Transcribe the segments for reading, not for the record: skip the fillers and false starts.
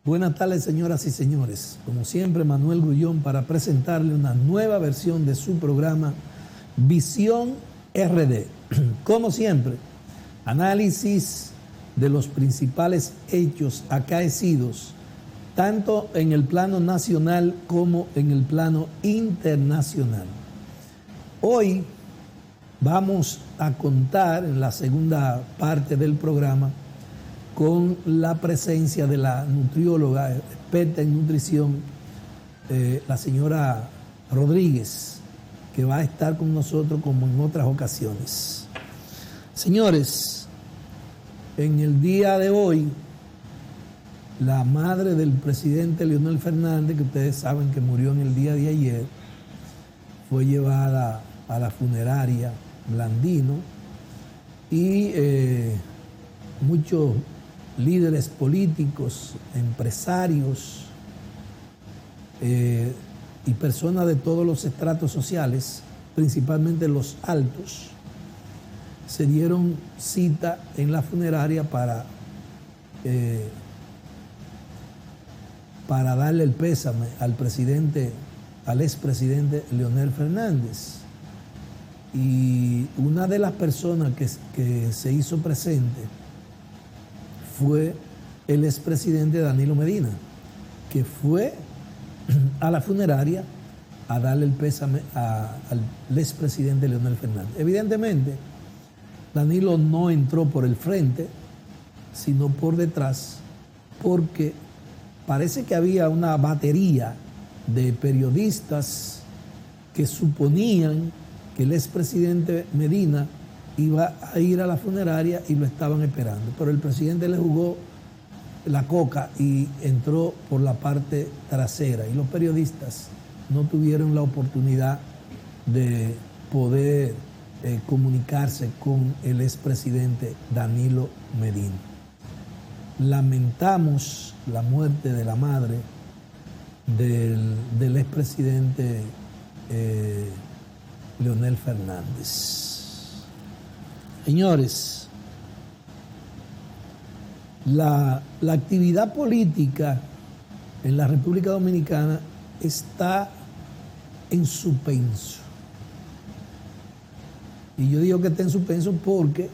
Buenas tardes, señoras y señores. Como siempre, Manuel Grullón para presentarle una nueva versión de su programa Visión RD. Como siempre, análisis de los principales hechos acaecidos, tanto en el plano nacional como en el plano internacional. Hoy vamos a contar en la segunda parte del programa con la presencia de la nutrióloga experta en nutrición, la señora Rodríguez, que va a estar con nosotros como en otras ocasiones. Señores, en el día de hoy, la madre del presidente Leonel Fernández, que ustedes saben que murió en el día de ayer, fue llevada a la funeraria Blandino y muchos líderes políticos, empresarios y personas de todos los estratos sociales, principalmente los altos, se dieron cita en la funeraria para darle el pésame al expresidente Leonel Fernández. Y una de las personas que se hizo presente fue el expresidente Danilo Medina, que fue a la funeraria a darle el pésame al expresidente Leonel Fernández. Evidentemente, Danilo no entró por el frente, sino por detrás, porque parece que había una batería de periodistas que suponían que el expresidente Medina iba a ir a la funeraria y lo estaban esperando. Pero el presidente le jugó la coca y entró por la parte trasera. Y los periodistas no tuvieron la oportunidad de poder comunicarse con el expresidente Danilo Medina. Lamentamos la muerte de la madre del expresidente Leonel Fernández. Señores, la actividad política en la República Dominicana está en suspenso. Y yo digo que está en suspenso porque,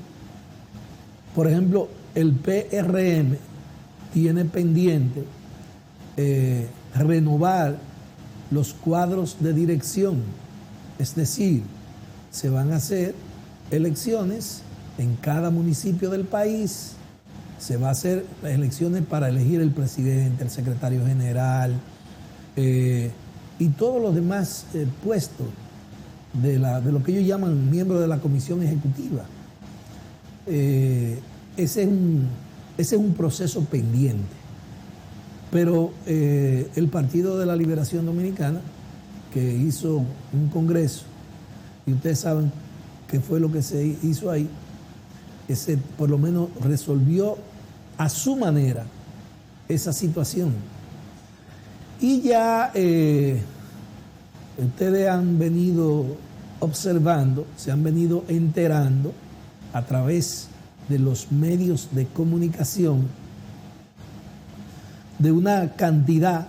por ejemplo, el PRM tiene pendiente renovar los cuadros de dirección. Es decir, se van a hacer elecciones en cada municipio del país, se va a hacer elecciones para elegir el presidente, el secretario general y todos los demás puestos de lo que ellos llaman miembros de la comisión ejecutiva. Ese es un proceso pendiente. Pero el Partido de la Liberación Dominicana, que hizo un congreso, y ustedes saben qué fue lo que se hizo ahí, ese por lo menos resolvió a su manera esa situación. Y ya ustedes han venido observando, se han venido enterando a través de los medios de comunicación de una cantidad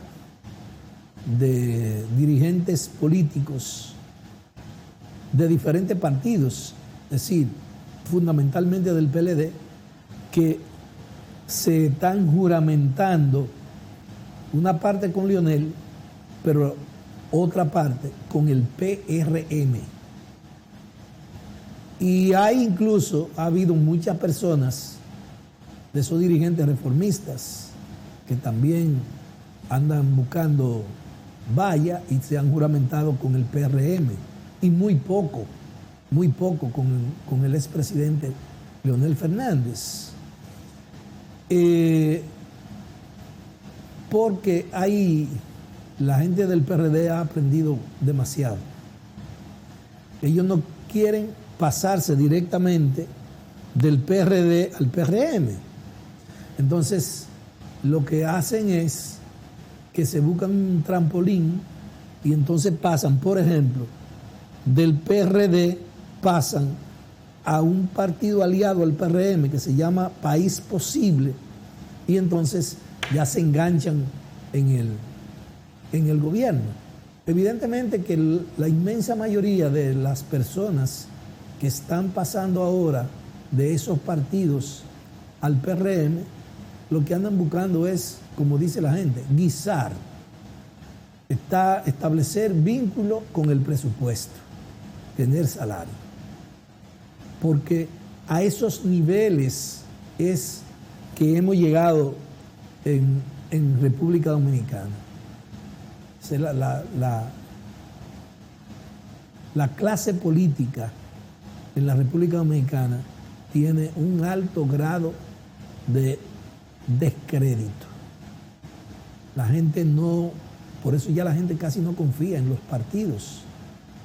de dirigentes políticos de diferentes partidos, es decir, fundamentalmente del PLD, que se están juramentando, una parte con Leonel, pero otra parte con el PRM. Y ha habido muchas personas de esos dirigentes reformistas que también andan buscando valla y se han juramentado con el PRM. Y muy poco con el expresidente Leonel Fernández. Porque la gente del PRD ha aprendido demasiado. Ellos no quieren pasarse directamente del PRD al PRM. Entonces, lo que hacen es que se buscan un trampolín y entonces pasan, por ejemplo, del PRD pasan a un partido aliado al PRM que se llama País Posible y entonces ya se enganchan en el gobierno. Evidentemente que la inmensa mayoría de las personas que están pasando ahora de esos partidos al PRM, lo que andan buscando es, como dice la gente, guisar, establecer vínculo con el presupuesto, tener salario. Porque a esos niveles es que hemos llegado en República Dominicana. O sea, la clase política en la República Dominicana tiene un alto grado de descrédito. La gente no, por eso ya la gente casi no confía en los partidos,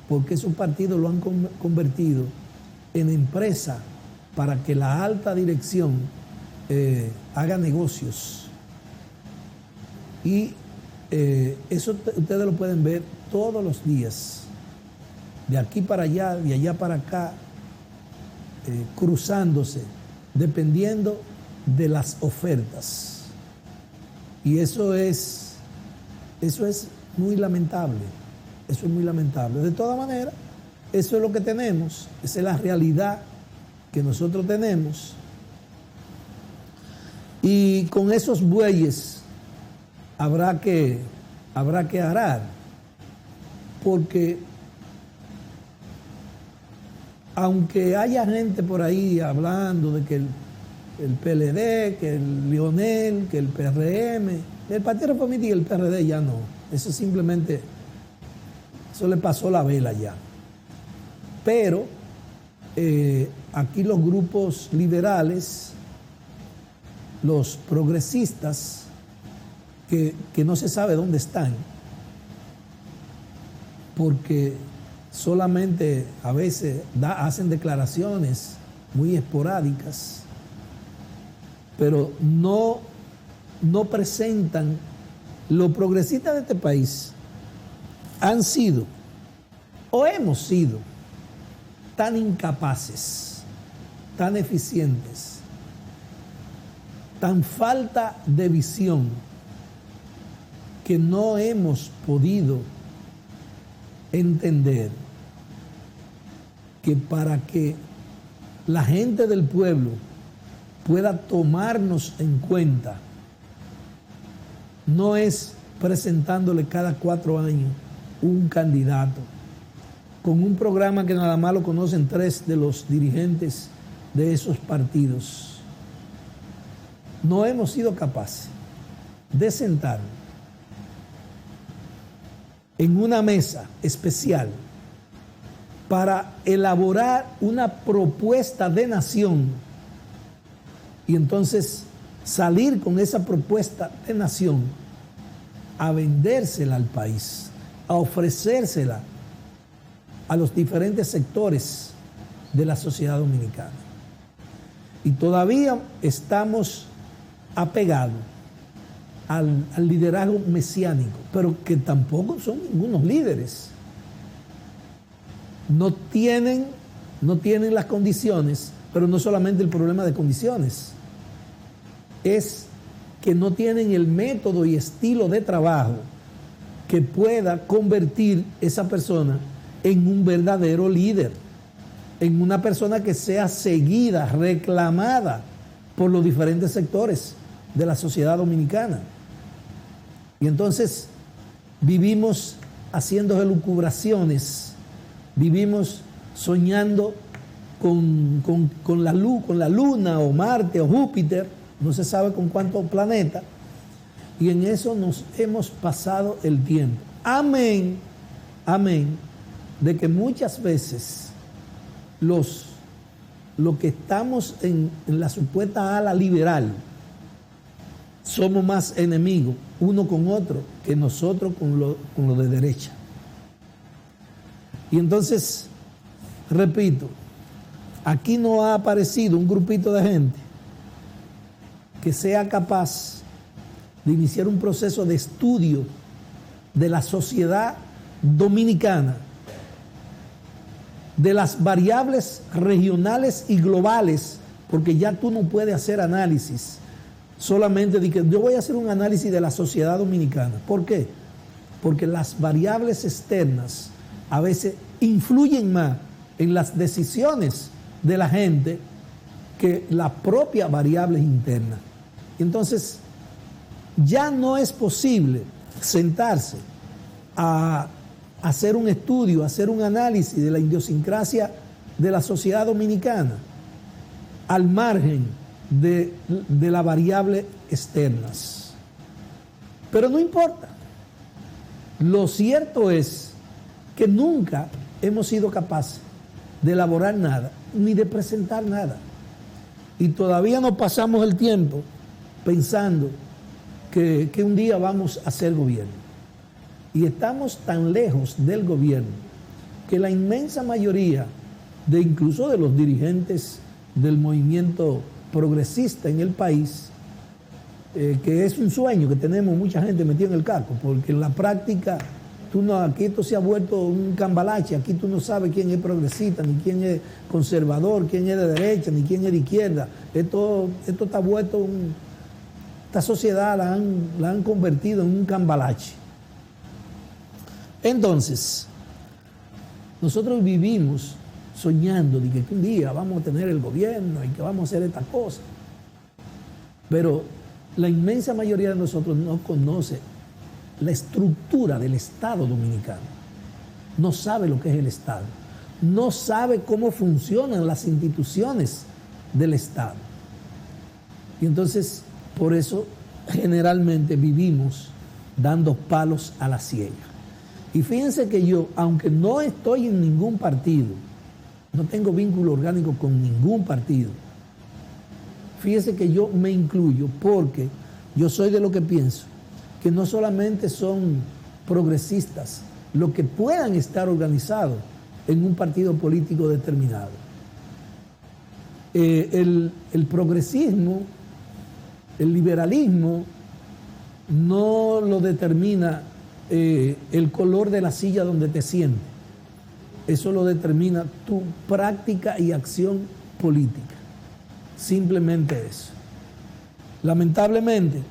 porque esos partidos lo han convertido en empresa para que la alta dirección haga negocios. Y eso ustedes lo pueden ver todos los días, de aquí para allá, de allá para acá, cruzándose, dependiendo de las ofertas. Y eso es muy lamentable. Eso es muy lamentable. De todas maneras, eso es lo que tenemos, esa es la realidad que nosotros tenemos. Y con esos bueyes habrá que arar, porque aunque haya gente por ahí hablando de que el PLD, que el Lionel, que el PRM, el Partido Reformista y el PRD ya no. Eso simplemente, eso le pasó la vela ya. Pero aquí los grupos liberales, los progresistas, que no se sabe dónde están, porque solamente a veces hacen declaraciones muy esporádicas, pero no presentan. Los progresistas de este país han sido o hemos sido tan incapaces, tan eficientes, tan falta de visión, que no hemos podido entender que para que la gente del pueblo pueda tomarnos en cuenta, no es presentándole cada 4 años un candidato con un programa que nada más lo conocen 3 de los dirigentes de esos partidos. No hemos sido capaces de sentarnos en una mesa especial para elaborar una propuesta de nación y entonces salir con esa propuesta de nación a vendérsela al país, a ofrecérsela a los diferentes sectores de la sociedad dominicana. Y todavía estamos apegados al liderazgo mesiánico, pero que tampoco son ningunos líderes. No tienen las condiciones, pero no solamente el problema de condiciones, es que no tienen el método y estilo de trabajo que pueda convertir esa persona en un verdadero líder, en una persona que sea seguida, reclamada por los diferentes sectores de la sociedad dominicana. Y entonces vivimos haciendo elucubraciones, vivimos soñando con la luz, con la luna o Marte o Júpiter, no se sabe con cuántos planetas, y en eso nos hemos pasado el tiempo. Amén, amén, de que muchas veces los que estamos en la supuesta ala liberal somos más enemigos uno con otro que nosotros con lo de derecha. Y entonces, repito, aquí no ha aparecido un grupito de gente que sea capaz de iniciar un proceso de estudio de la sociedad dominicana, de las variables regionales y globales, porque ya tú no puedes hacer análisis solamente de que yo voy a hacer un análisis de la sociedad dominicana. ¿Por qué? Porque las variables externas a veces influyen más en las decisiones de la gente que las propias variables internas. Entonces, ya no es posible sentarse a hacer un estudio, hacer un análisis de la idiosincrasia de la sociedad dominicana al margen de las variables externas. Pero no importa. Lo cierto es que nunca hemos sido capaces de elaborar nada, ni de presentar nada. Y todavía no pasamos el tiempo pensando que un día vamos a ser gobierno. Y estamos tan lejos del gobierno que la inmensa mayoría incluso de los dirigentes del movimiento progresista en el país, que es un sueño que tenemos mucha gente metida en el caco, porque en la práctica aquí esto se ha vuelto un cambalache, aquí tú no sabes quién es progresista, ni quién es conservador, quién es de derecha, ni quién es de izquierda. Esto está vuelto, esta sociedad la han convertido en un cambalache. Entonces, nosotros vivimos soñando de que un día vamos a tener el gobierno y que vamos a hacer esta cosa. Pero la inmensa mayoría de nosotros no conoce la estructura del Estado dominicano. No sabe lo que es el Estado. No sabe cómo funcionan las instituciones del Estado. Y entonces, por eso, generalmente vivimos dando palos a la ciega. Y fíjense que yo, aunque no estoy en ningún partido, no tengo vínculo orgánico con ningún partido, fíjense que yo me incluyo porque yo soy de lo que pienso que no solamente son progresistas los que puedan estar organizados en un partido político determinado. El progresismo, el liberalismo, no lo determina el color de la silla donde te sientes. Eso lo determina tu práctica y acción política. Simplemente eso. Lamentablemente,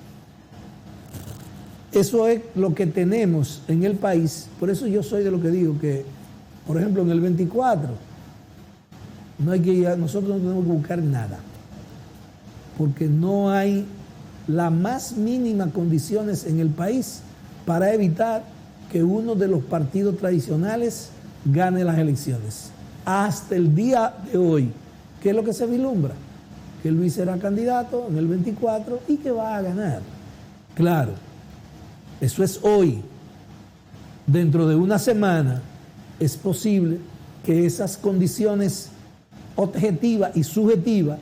eso es lo que tenemos en el país. Por eso yo soy de lo que digo que, por ejemplo, en el 24, nosotros no tenemos que buscar nada. Porque no hay las más mínimas condiciones en el país para evitar que uno de los partidos tradicionales gane las elecciones. Hasta el día de hoy, ¿qué es lo que se vislumbra? Que Luis será candidato en el 24 y que va a ganar. Claro, eso es hoy. Dentro de una semana es posible que esas condiciones objetivas y subjetivas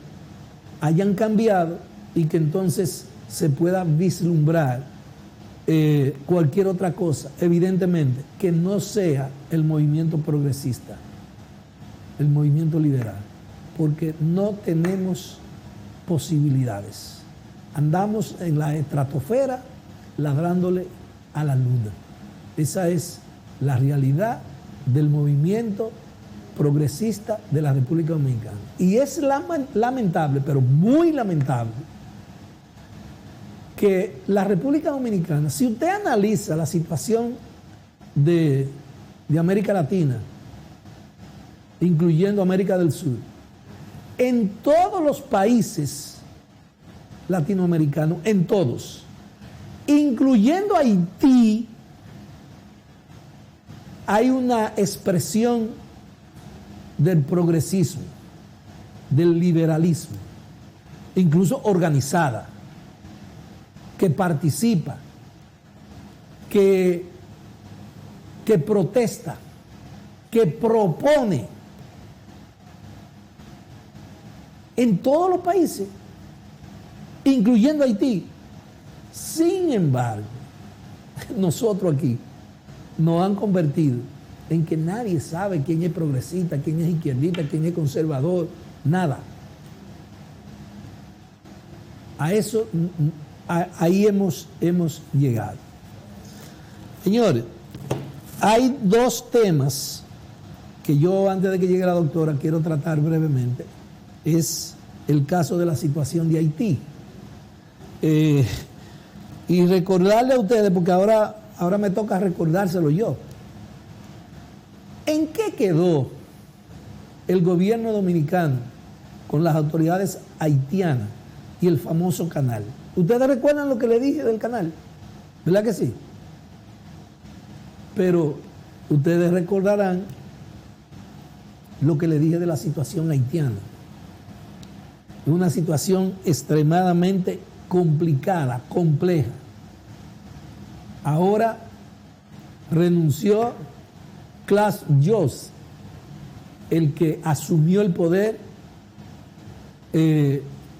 hayan cambiado y que entonces se pueda vislumbrar cualquier otra cosa, evidentemente, que no sea el movimiento progresista, el movimiento liberal, porque no tenemos posibilidades. Andamos en la estratosfera ladrándole a la luna. Esa es la realidad del movimiento progresista de la República Dominicana. Y es lamentable, pero muy lamentable, que la República Dominicana, si usted analiza la situación de América Latina, incluyendo América del Sur, en todos los países latinoamericanos, en todos, incluyendo Haití, hay una expresión del progresismo, del liberalismo, incluso organizada, que participa, que protesta, que propone en todos los países, incluyendo Haití. Sin embargo, nosotros aquí nos han convertido en que nadie sabe quién es progresista, quién es izquierdista, quién es conservador, nada. A eso, ahí hemos llegado. Señores, hay dos temas que yo, antes de que llegue la doctora, quiero tratar brevemente. Es el caso de la situación de Haití. Y recordarle a ustedes, porque ahora me toca recordárselo yo. ¿En qué quedó el gobierno dominicano con las autoridades haitianas y el famoso canal? ¿Ustedes recuerdan lo que le dije del canal? ¿Verdad que sí? Pero ustedes recordarán lo que le dije de la situación haitiana. Es una situación extremadamente complicada, compleja. Ahora renunció Klaus Jost, el que asumió el poder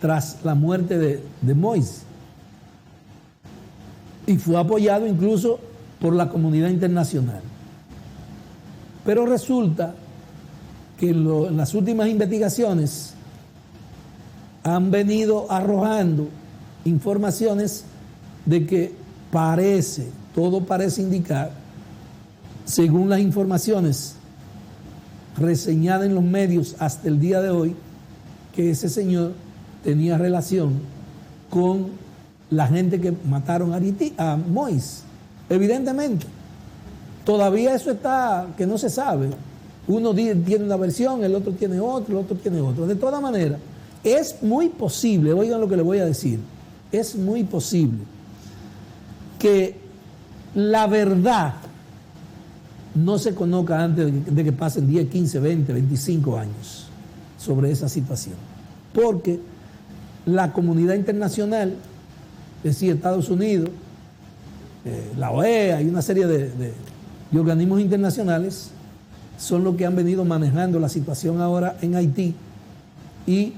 tras la muerte de Moïse, y fue apoyado incluso por la comunidad internacional. Pero resulta que en las últimas investigaciones han venido arrojando informaciones de que todo parece indicar, según las informaciones reseñadas en los medios hasta el día de hoy, que ese señor tenía relación con la gente que mataron a Moïse. Evidentemente, todavía eso está que no se sabe. Uno tiene una versión, el otro tiene otro, el otro tiene otro. De todas maneras, es muy posible, oigan lo que les voy a decir, es muy posible que la verdad no se conozca antes de que pasen 10, 15, 20, 25 años sobre esa situación. Porque la comunidad internacional, es decir, Estados Unidos, la OEA y una serie de organismos internacionales, son los que han venido manejando la situación ahora en Haití y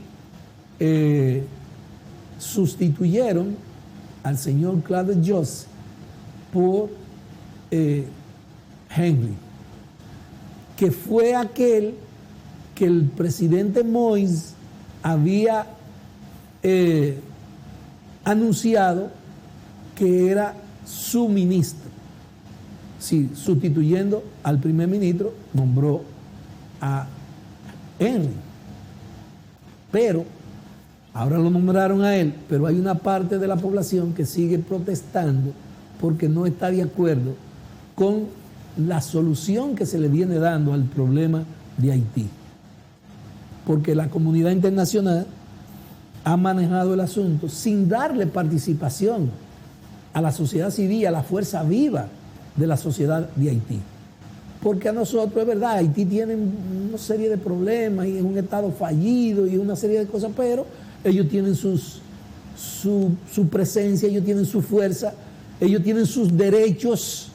sustituyeron al señor Klaus Jost por Henry, que fue aquel que el presidente Moïse había anunciado que era su ministro. Sí, sustituyendo al primer ministro, nombró a Henry. Pero, ahora lo nombraron a él, pero hay una parte de la población que sigue protestando porque no está de acuerdo con la solución que se le viene dando al problema de Haití. Porque la comunidad internacional ha manejado el asunto sin darle participación a la sociedad civil, a la fuerza viva de la sociedad de Haití. Porque a nosotros, es verdad, Haití tiene una serie de problemas y es un estado fallido y una serie de cosas, pero ellos tienen su presencia, ellos tienen su fuerza, ellos tienen sus derechos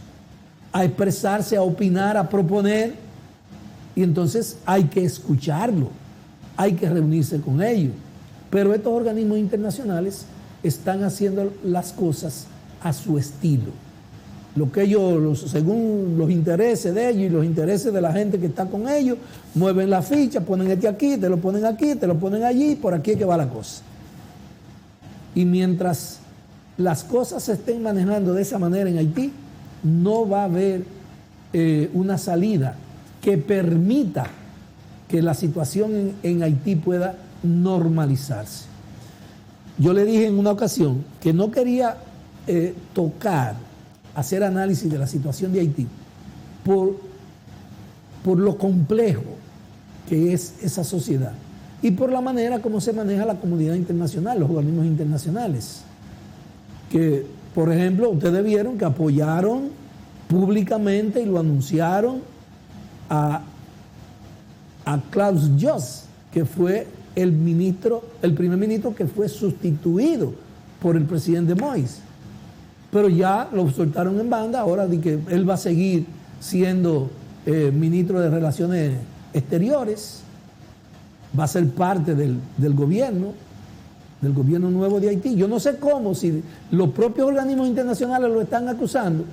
a expresarse, a opinar, a proponer, y entonces hay que escucharlo, hay que reunirse con ellos. Pero estos organismos internacionales están haciendo las cosas a su estilo. Lo que ellos, según los intereses de ellos y los intereses de la gente que está con ellos, mueven la ficha, ponen este aquí, te lo ponen aquí, te lo ponen allí, por aquí es que va la cosa. Y mientras las cosas se estén manejando de esa manera en Haití, no va a haber una salida que permita que la situación en Haití pueda normalizarse. Yo le dije en una ocasión que no quería hacer análisis de la situación de Haití por lo complejo que es esa sociedad y por la manera como se maneja la comunidad internacional, los organismos internacionales. Que, por ejemplo, ustedes vieron que apoyaron públicamente y lo anunciaron a Klaus Jost, que fue el primer ministro que fue sustituido por el presidente Moïse. Pero ya lo soltaron en banda, ahora de que él va a seguir siendo ministro de Relaciones Exteriores, va a ser parte del gobierno nuevo de Haití. Yo no sé cómo, si los propios organismos internacionales lo están acusando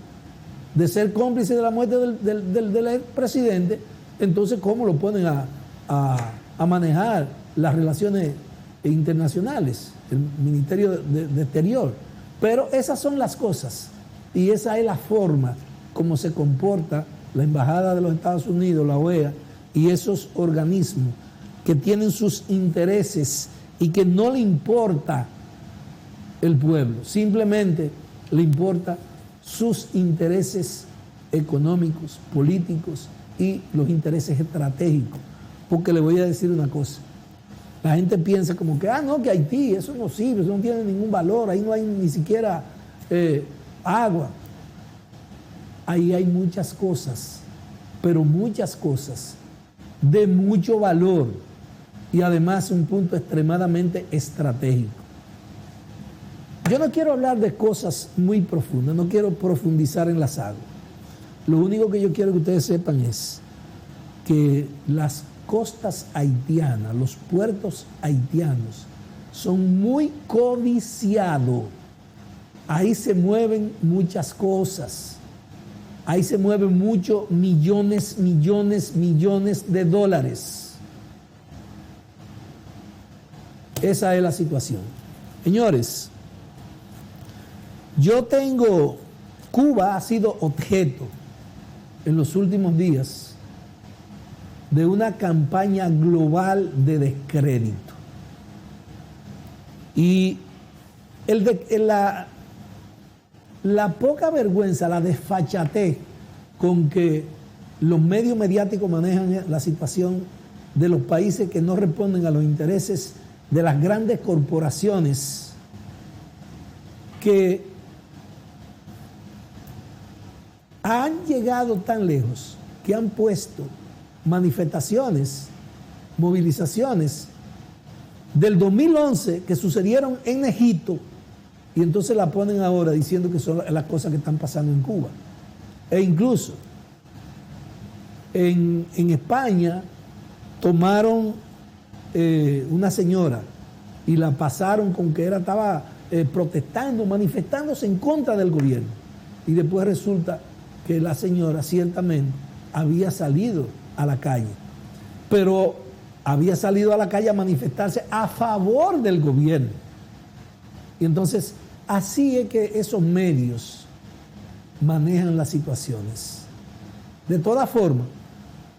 de ser cómplice de la muerte del expresidente, entonces cómo lo ponen a manejar las relaciones internacionales, el Ministerio de Exterior. Pero esas son las cosas y esa es la forma como se comporta la Embajada de los Estados Unidos, la OEA y esos organismos que tienen sus intereses y que no le importa el pueblo. Simplemente le importa sus intereses económicos, políticos y los intereses estratégicos. Porque le voy a decir una cosa. La gente piensa como que, no, que Haití, eso no sirve, eso no tiene ningún valor, ahí no hay ni siquiera agua. Ahí hay muchas cosas, pero muchas cosas de mucho valor y además un punto extremadamente estratégico. Yo no quiero hablar de cosas muy profundas, no quiero profundizar en las aguas. Lo único que yo quiero que ustedes sepan es que las costas haitianas, los puertos haitianos, son muy codiciados. Ahí se mueven muchas cosas. Ahí se mueven muchos millones de dólares. Esa es la situación. Señores, Cuba ha sido objeto en los últimos días de una campaña global de descrédito. Y la poca vergüenza, la desfachatez con que los medios mediáticos manejan la situación de los países que no responden a los intereses de las grandes corporaciones que han llegado tan lejos que han puesto manifestaciones, movilizaciones del 2011 que sucedieron en Egipto y entonces la ponen ahora diciendo que son las cosas que están pasando en Cuba. E incluso en España tomaron una señora y la pasaron con que estaba protestando, manifestándose en contra del gobierno. Y después resulta que la señora ciertamente había salido a la calle, pero había salido a la calle a manifestarse a favor del gobierno. Y entonces, así es que esos medios manejan las situaciones. De todas formas,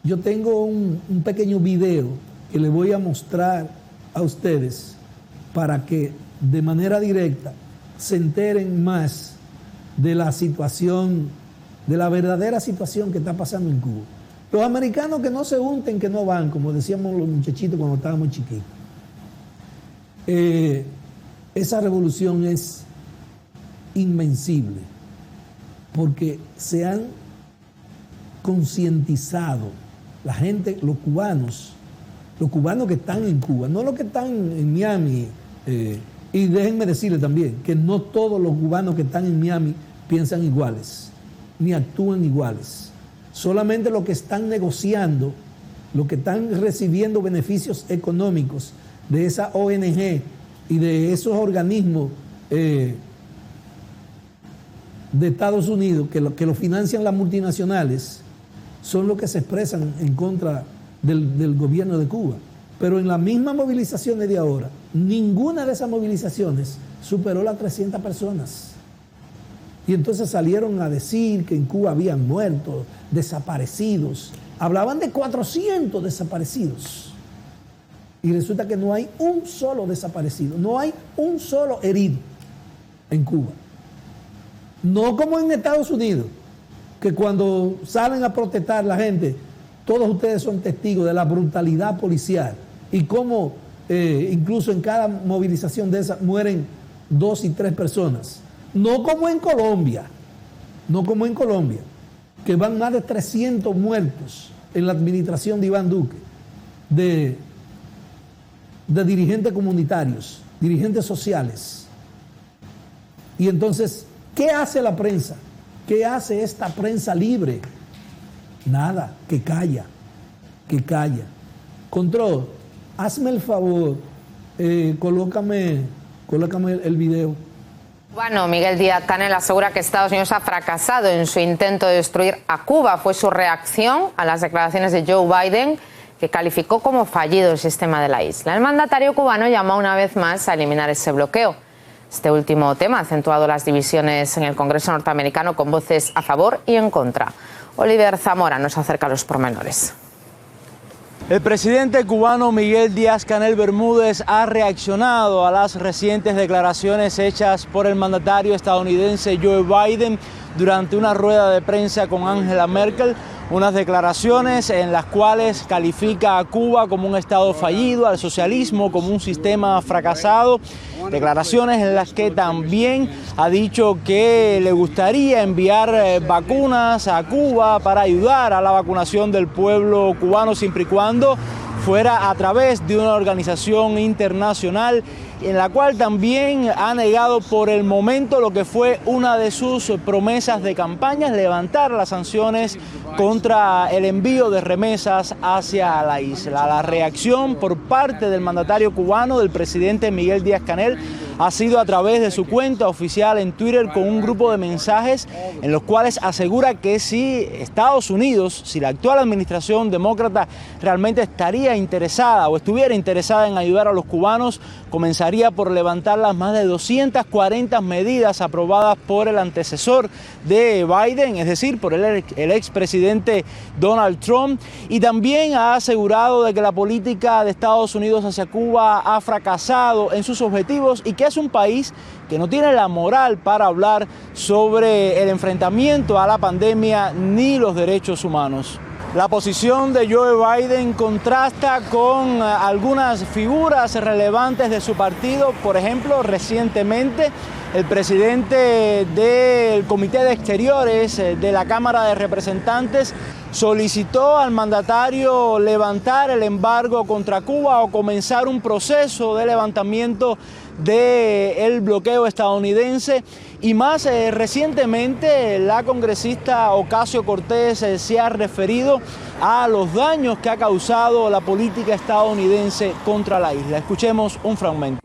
yo tengo un pequeño video que le voy a mostrar a ustedes para que de manera directa se enteren más de la situación, de la verdadera situación que está pasando en Cuba. Los americanos que no se unten, que no van, como decíamos los muchachitos cuando estábamos chiquitos. Esa revolución es invencible porque se han concientizado la gente, los cubanos que están en Cuba, no los que están en Miami. Y déjenme decirles también que no todos los cubanos que están en Miami piensan iguales, ni actúan iguales. Solamente los que están negociando, los que están recibiendo beneficios económicos de esa ONG y de esos organismos de Estados Unidos que lo financian las multinacionales, son los que se expresan en contra del gobierno de Cuba. Pero en las mismas movilizaciones de ahora, ninguna de esas movilizaciones superó las 300 personas. Y entonces salieron a decir que en Cuba habían muertos, desaparecidos. Hablaban de 400 desaparecidos. Y resulta que no hay un solo desaparecido, no hay un solo herido en Cuba. No como en Estados Unidos, que cuando salen a protestar la gente, todos ustedes son testigos de la brutalidad policial y cómo incluso en cada movilización de esas mueren 2 y 3 personas. No como en Colombia, que van más de 300 muertos en la administración de Iván Duque, de dirigentes comunitarios, dirigentes sociales. Y entonces, ¿qué hace la prensa? ¿Qué hace esta prensa libre? Nada, que calla. Control, hazme el favor, colócame el video. Bueno, Miguel Díaz-Canel asegura que Estados Unidos ha fracasado en su intento de destruir a Cuba. Fue su reacción a las declaraciones de Joe Biden, que calificó como fallido el sistema de la isla. El mandatario cubano llamó una vez más a eliminar ese bloqueo. Este último tema ha acentuado las divisiones en el Congreso norteamericano con voces a favor y en contra. Oliver Zamora nos acerca los pormenores. El presidente cubano Miguel Díaz-Canel Bermúdez ha reaccionado a las recientes declaraciones hechas por el mandatario estadounidense Joe Biden durante una rueda de prensa con Angela Merkel, unas declaraciones en las cuales califica a Cuba como un estado fallido, al socialismo como un sistema fracasado, declaraciones en las que también ha dicho que le gustaría enviar vacunas a Cuba para ayudar a la vacunación del pueblo cubano siempre y cuando fuera a través de una organización internacional, en la cual también ha negado por el momento lo que fue una de sus promesas de campaña, levantar las sanciones contra el envío de remesas hacia la isla. La reacción por parte del mandatario cubano, del presidente Miguel Díaz-Canel, ha sido a través de su cuenta oficial en Twitter con un grupo de mensajes en los cuales asegura que si Estados Unidos, si la actual administración demócrata realmente estaría interesada o estuviera interesada en ayudar a los cubanos, comenzaría por levantar las más de 240 medidas aprobadas por el antecesor de Biden, es decir, por el expresidente Donald Trump, y también ha asegurado de que la política de Estados Unidos hacia Cuba ha fracasado en sus objetivos y que es un país que no tiene la moral para hablar sobre el enfrentamiento a la pandemia ni los derechos humanos. La posición de Joe Biden contrasta con algunas figuras relevantes de su partido. Por ejemplo, recientemente el presidente del Comité de Exteriores de la Cámara de Representantes solicitó al mandatario levantar el embargo contra Cuba o comenzar un proceso de levantamiento del bloqueo estadounidense. Y más recientemente, la congresista Ocasio-Cortez se ha referido a los daños que ha causado la política estadounidense contra la isla. Escuchemos un fragmento.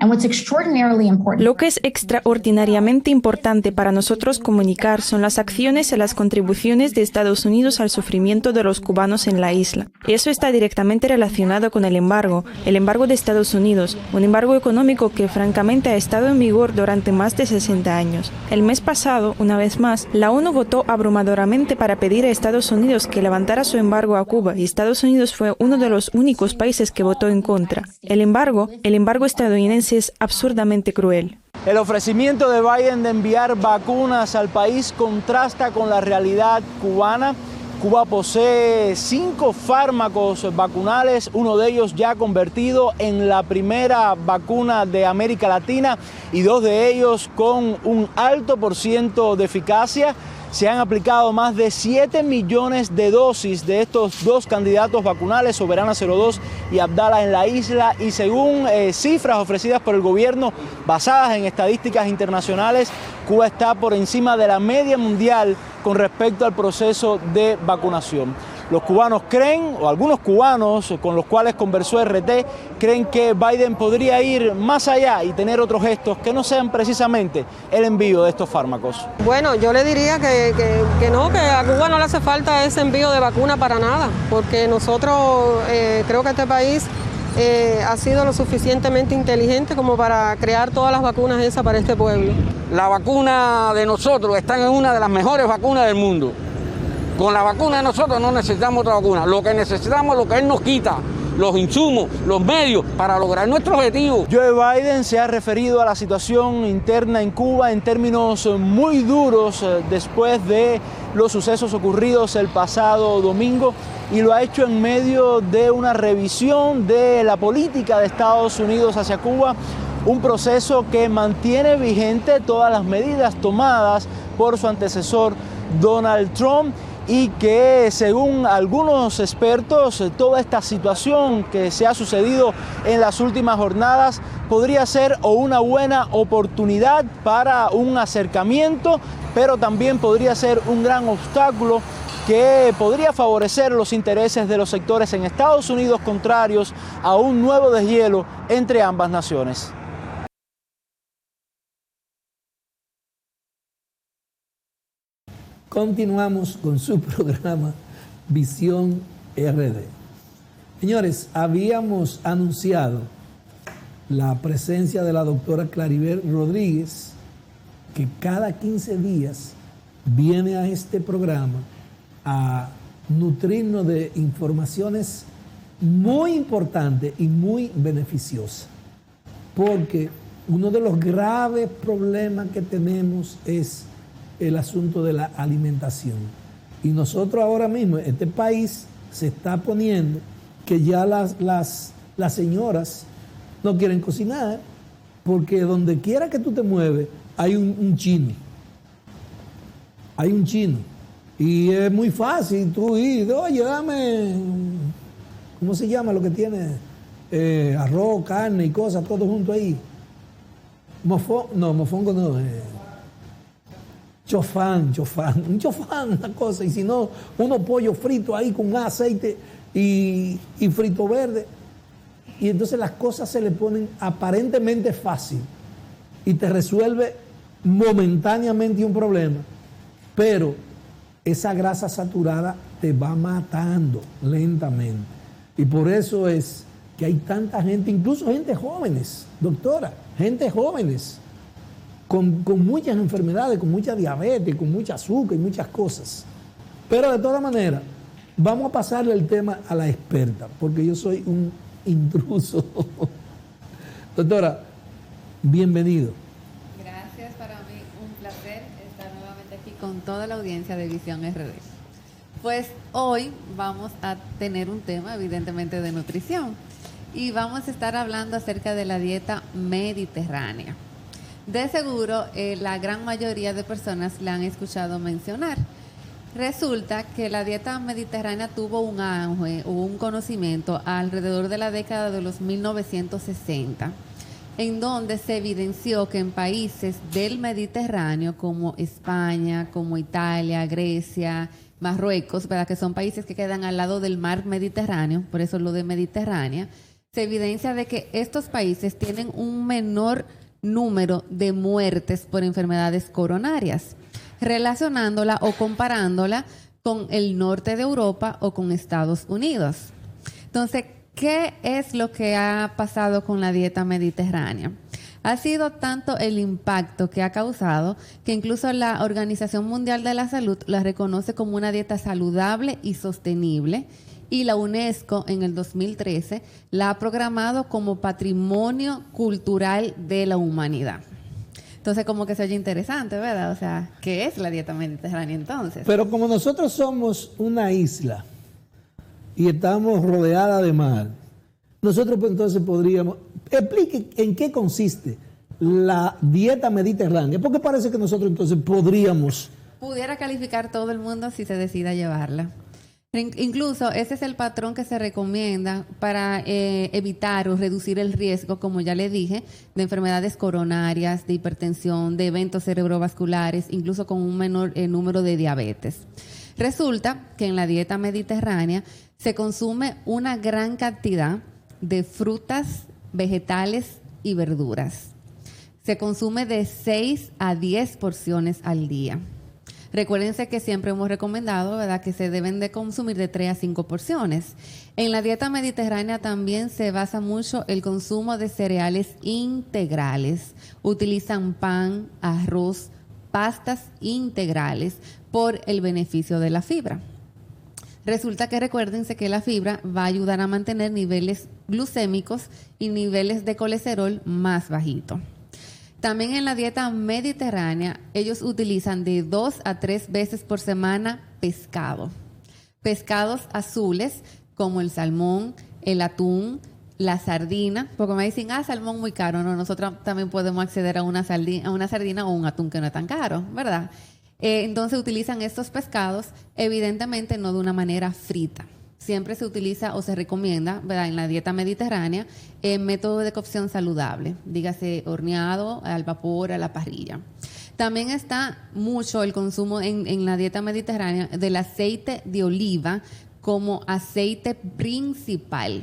Lo que es extraordinariamente importante para nosotros comunicar son las acciones y las contribuciones de Estados Unidos al sufrimiento de los cubanos en la isla. Eso está directamente relacionado con el embargo de Estados Unidos, un embargo económico que francamente ha estado en vigor durante más de 60 años. El mes pasado, una vez más, la ONU votó abrumadoramente para pedir a Estados Unidos que levantara su embargo a Cuba y Estados Unidos fue uno de los únicos países que votó en contra. El embargo estadounidense es absurdamente cruel. El ofrecimiento de Biden de enviar vacunas al país contrasta con la realidad cubana. Cuba posee 5 fármacos vacunales, uno de ellos ya convertido en la primera vacuna de América Latina y 2 de ellos con un alto % de eficacia. Se han aplicado más de 7 millones de dosis de estos 2 candidatos vacunales, Soberana 02 y Abdala, en la isla, y según cifras ofrecidas por el gobierno basadas en estadísticas internacionales, Cuba está por encima de la media mundial con respecto al proceso de vacunación. Los cubanos creen, o algunos cubanos con los cuales conversó RT, creen que Biden podría ir más allá y tener otros gestos que no sean precisamente el envío de estos fármacos. Bueno, yo le diría que no, que a Cuba no le hace falta ese envío de vacuna para nada, porque nosotros creo que este país ha sido lo suficientemente inteligente como para crear todas las vacunas esas para este pueblo. La vacuna de nosotros está en una de las mejores vacunas del mundo. Con la vacuna de nosotros no necesitamos otra vacuna. Lo que necesitamos es lo que él nos quita, los insumos, los medios para lograr nuestro objetivo. Joe Biden se ha referido a la situación interna en Cuba en términos muy duros después de los sucesos ocurridos el pasado domingo, y lo ha hecho en medio de una revisión de la política de Estados Unidos hacia Cuba, un proceso que mantiene vigente todas las medidas tomadas por su antecesor Donald Trump, y que según algunos expertos toda esta situación que se ha sucedido en las últimas jornadas podría ser o una buena oportunidad para un acercamiento, pero también podría ser un gran obstáculo que podría favorecer los intereses de los sectores en Estados Unidos contrarios a un nuevo deshielo entre ambas naciones. Continuamos con su programa Visión RD. Señores, habíamos anunciado la presencia de la doctora Claribel Rodríguez, que cada 15 días viene a este programa a nutrirnos de informaciones muy importante y muy beneficiosa, porque uno de los graves problemas que tenemos es el asunto de la alimentación. Y nosotros ahora mismo, este país se está poniendo que ya las señoras no quieren cocinar, porque donde quiera que tú te mueves hay un chino. Hay un chino. Y es muy fácil tú ir, oye, dame, ¿cómo se llama lo que tiene? Arroz, carne y cosas, todo junto ahí. Mofongo no. Chofán, un chofán, una cosa. Y si no, unos pollos fritos ahí con aceite y frito verde. Y entonces las cosas se le ponen aparentemente fácil y te resuelve momentáneamente un problema. Pero esa grasa saturada te va matando lentamente. Y por eso es que hay tanta gente, incluso gente jóvenes, doctora, gente jóvenes, con muchas enfermedades, con mucha diabetes, con mucha azúcar y muchas cosas. Pero de todas maneras, vamos a pasarle el tema a la experta, porque yo soy un intruso. Doctora, bienvenido. Gracias, para mí un placer estar nuevamente aquí con toda la audiencia de Visión RD. Pues hoy vamos a tener un tema evidentemente de nutrición y vamos a estar hablando acerca de la dieta mediterránea. De seguro la gran mayoría de personas la han escuchado mencionar. Resulta que la dieta mediterránea tuvo un auge o un conocimiento alrededor de la década de los 1960, en donde se evidenció que en países del Mediterráneo como España, como Italia, Grecia, Marruecos, ¿verdad?, que son países que quedan al lado del mar Mediterráneo, por eso lo de Mediterránea, se evidencia de que estos países tienen un menor número de muertes por enfermedades coronarias, relacionándola o comparándola con el norte de Europa o con Estados Unidos. Entonces, ¿qué es lo que ha pasado con la dieta mediterránea? Ha sido tanto el impacto que ha causado que incluso la Organización Mundial de la Salud la reconoce como una dieta saludable y sostenible, y la UNESCO en el 2013 la ha programado como Patrimonio Cultural de la Humanidad. Entonces, como que se oye interesante, ¿verdad? O sea, ¿qué es la dieta mediterránea entonces? Pero como nosotros somos una isla y estamos rodeada de mar, nosotros pues entonces podríamos... Explique en qué consiste la dieta mediterránea, porque parece que nosotros entonces pudiera calificar todo el mundo si se decida llevarla. Incluso ese es el patrón que se recomienda para evitar o reducir el riesgo, como ya le dije, de enfermedades coronarias, de hipertensión, de eventos cerebrovasculares, incluso con un menor número de diabetes. Resulta que en la dieta mediterránea se consume una gran cantidad de frutas, vegetales y verduras. Se consume de 6 a 10 porciones al día. Recuérdense que siempre hemos recomendado, ¿verdad?, que se deben de consumir de 3 a 5 porciones. En la dieta mediterránea también se basa mucho el consumo de cereales integrales. Utilizan pan, arroz, pastas integrales por el beneficio de la fibra. Resulta que recuérdense que la fibra va a ayudar a mantener niveles glucémicos y niveles de colesterol más bajitos. También en la dieta mediterránea, ellos utilizan de 2 a 3 veces por semana pescado. Pescados azules como el salmón, el atún, la sardina. Porque me dicen, salmón muy caro. No, nosotros también podemos acceder a una sardina o un atún que no es tan caro, ¿verdad? Entonces utilizan estos pescados, evidentemente no de una manera frita. Siempre se utiliza o se recomienda, ¿verdad?, en la dieta mediterránea, método de cocción saludable, dígase horneado, al vapor, a la parrilla. También está mucho el consumo en la dieta mediterránea del aceite de oliva como aceite principal.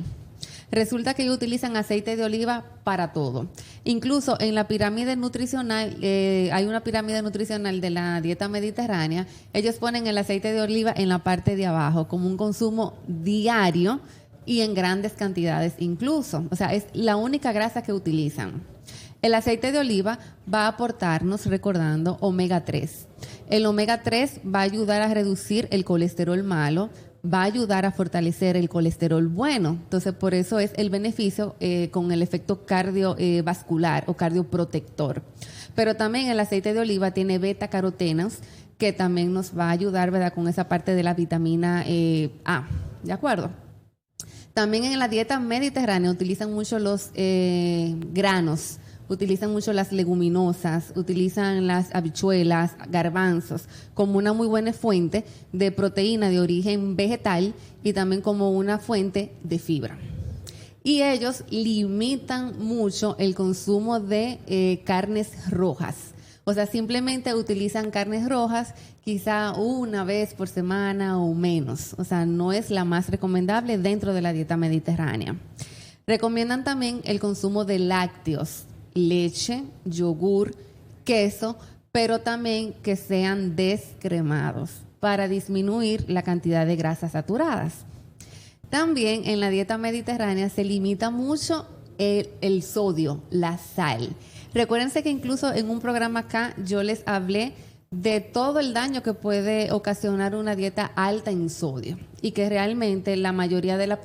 Resulta que ellos utilizan aceite de oliva para todo. Incluso en la pirámide nutricional, hay una pirámide nutricional de la dieta mediterránea, ellos ponen el aceite de oliva en la parte de abajo como un consumo diario y en grandes cantidades incluso. O sea, es la única grasa que utilizan. El aceite de oliva va a aportarnos, recordando, omega 3. El omega 3 va a ayudar a reducir el colesterol malo, va a ayudar a fortalecer el colesterol bueno. Entonces, por eso es el beneficio con el efecto cardiovascular o cardioprotector. Pero también el aceite de oliva tiene beta-carotenas, que también nos va a ayudar, ¿verdad?, con esa parte de la vitamina A. ¿De acuerdo? También en la dieta mediterránea utilizan mucho los granos, utilizan mucho las leguminosas, utilizan las habichuelas, garbanzos, como una muy buena fuente de proteína de origen vegetal y también como una fuente de fibra. Y ellos limitan mucho el consumo de carnes rojas. O sea, simplemente utilizan carnes rojas quizá una vez por semana o menos. O sea, no es la más recomendable dentro de la dieta mediterránea. Recomiendan también el consumo de lácteos, leche, yogur, queso, pero también que sean descremados para disminuir la cantidad de grasas saturadas. También en la dieta mediterránea se limita mucho el sodio, la sal. Recuérdense que incluso en un programa acá yo les hablé de todo el daño que puede ocasionar una dieta alta en sodio y que realmente la mayoría de la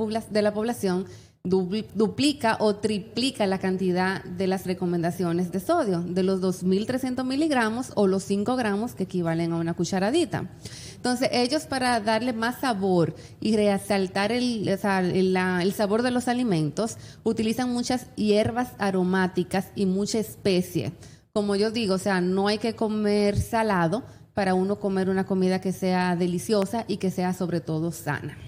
población duplica o triplica la cantidad de las recomendaciones de sodio, de los 2.300 miligramos o los 5 gramos que equivalen a una cucharadita. Entonces, ellos, para darle más sabor y resaltar el sabor de los alimentos, utilizan muchas hierbas aromáticas y mucha especie. Como yo digo, o sea, no hay que comer salado para uno comer una comida que sea deliciosa y que sea sobre todo sana.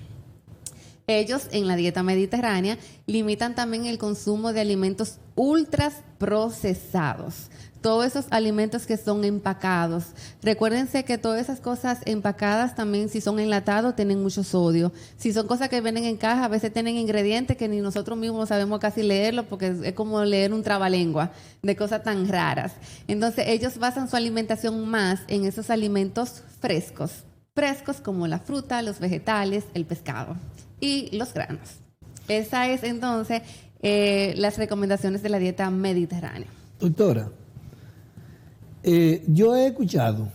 Ellos en la dieta mediterránea limitan también el consumo de alimentos ultras procesados. Todos esos alimentos que son empacados. Recuérdense que todas esas cosas empacadas también, si son enlatados, tienen mucho sodio. Si son cosas que vienen en caja, a veces tienen ingredientes que ni nosotros mismos sabemos casi leerlo, porque es como leer un trabalengua de cosas tan raras. Entonces, ellos basan su alimentación más en esos alimentos frescos. Frescos como la fruta, los vegetales, el pescado y los granos. Esa es entonces las recomendaciones de la dieta mediterránea. Doctora, yo he escuchado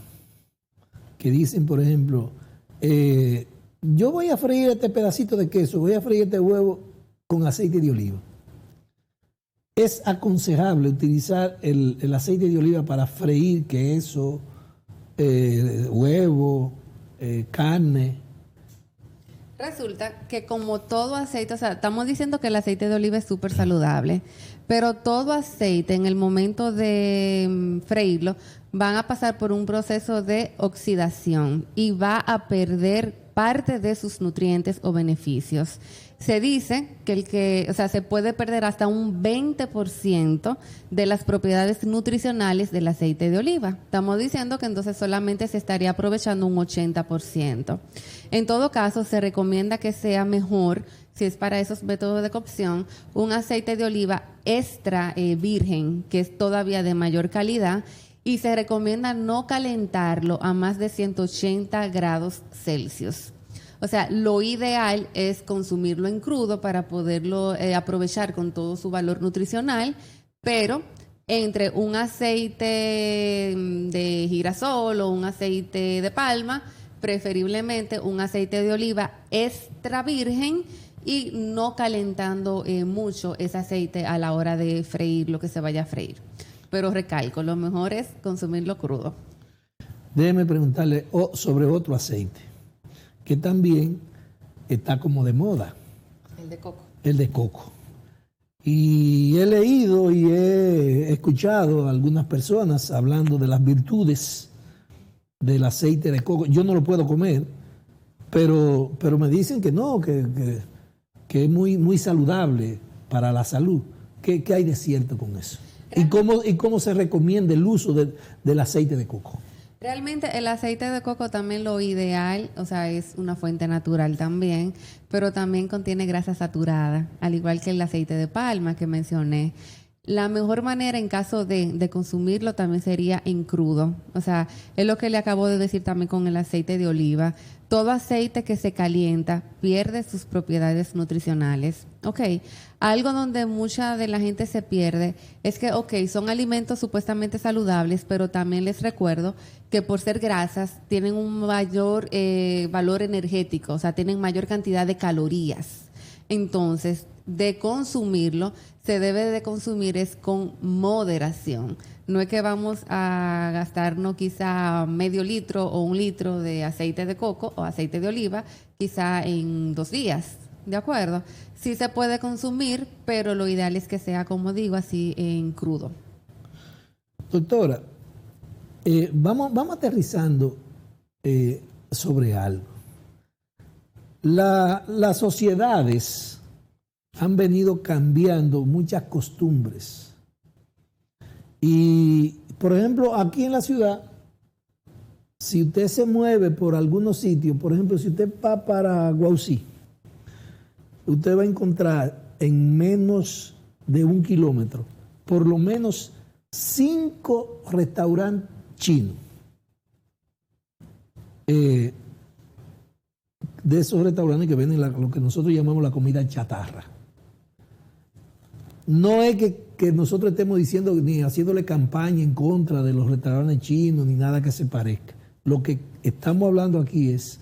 que dicen, por ejemplo, yo voy a freír este pedacito de queso, voy a freír este huevo con aceite de oliva. ¿Es aconsejable utilizar el aceite de oliva para freír queso, huevo, carne? Resulta que como todo aceite, o sea, estamos diciendo que el aceite de oliva es súper saludable, pero todo aceite en el momento de freírlo van a pasar por un proceso de oxidación y va a perder parte de sus nutrientes o beneficios. Se dice que se puede perder hasta un 20% de las propiedades nutricionales del aceite de oliva. Estamos diciendo que entonces solamente se estaría aprovechando un 80%. En todo caso, se recomienda que sea mejor, si es para esos métodos de cocción, un aceite de oliva extra virgen, que es todavía de mayor calidad, y se recomienda no calentarlo a más de 180 grados Celsius. O sea, lo ideal es consumirlo en crudo para poderlo aprovechar con todo su valor nutricional, pero entre un aceite de girasol o un aceite de palma, preferiblemente un aceite de oliva extra virgen y no calentando mucho ese aceite a la hora de freír lo que se vaya a freír. Pero recalco, lo mejor es consumirlo crudo. Déjeme preguntarle sobre otro aceite que también está como de moda. El de coco. El de coco. Y he leído y he escuchado a algunas personas hablando de las virtudes del aceite de coco. Yo no lo puedo comer, pero me dicen que no, que es muy saludable para la salud. ¿Qué hay de cierto con eso? ¿Y cómo se recomienda el uso del aceite de coco? Realmente el aceite de coco también lo ideal, o sea, es una fuente natural también, pero también contiene grasa saturada, al igual que el aceite de palma que mencioné. la mejor manera en caso de consumirlo también sería en crudo. O sea, es lo que le acabo de decir también con el aceite de oliva. Todo aceite que se calienta pierde sus propiedades nutricionales. Ok, algo donde mucha de la gente se pierde es que, ok, son alimentos supuestamente saludables, pero también les recuerdo que por ser grasas tienen un mayor valor energético, o sea, tienen mayor cantidad de calorías. Entonces, de consumirlo, se debe de consumir es con moderación. No es que vamos a gastarnos quizá medio litro o 1 litro de aceite de coco o aceite de oliva, quizá en 2 días, ¿de acuerdo? Sí se puede consumir, pero lo ideal es que sea, como digo, así en crudo. Doctora, vamos aterrizando sobre algo. Las sociedades han venido cambiando muchas costumbres. Y, por ejemplo, aquí en la ciudad, si usted se mueve por algunos sitios, por ejemplo, si usted va para Guaucí, usted va a encontrar en menos de 1 kilómetro, por lo menos 5 restaurantes chinos. De esos restaurantes que venden lo que nosotros llamamos la comida chatarra. No es que nosotros estemos diciendo ni haciéndole campaña en contra de los restaurantes chinos ni nada que se parezca. Lo que estamos hablando aquí es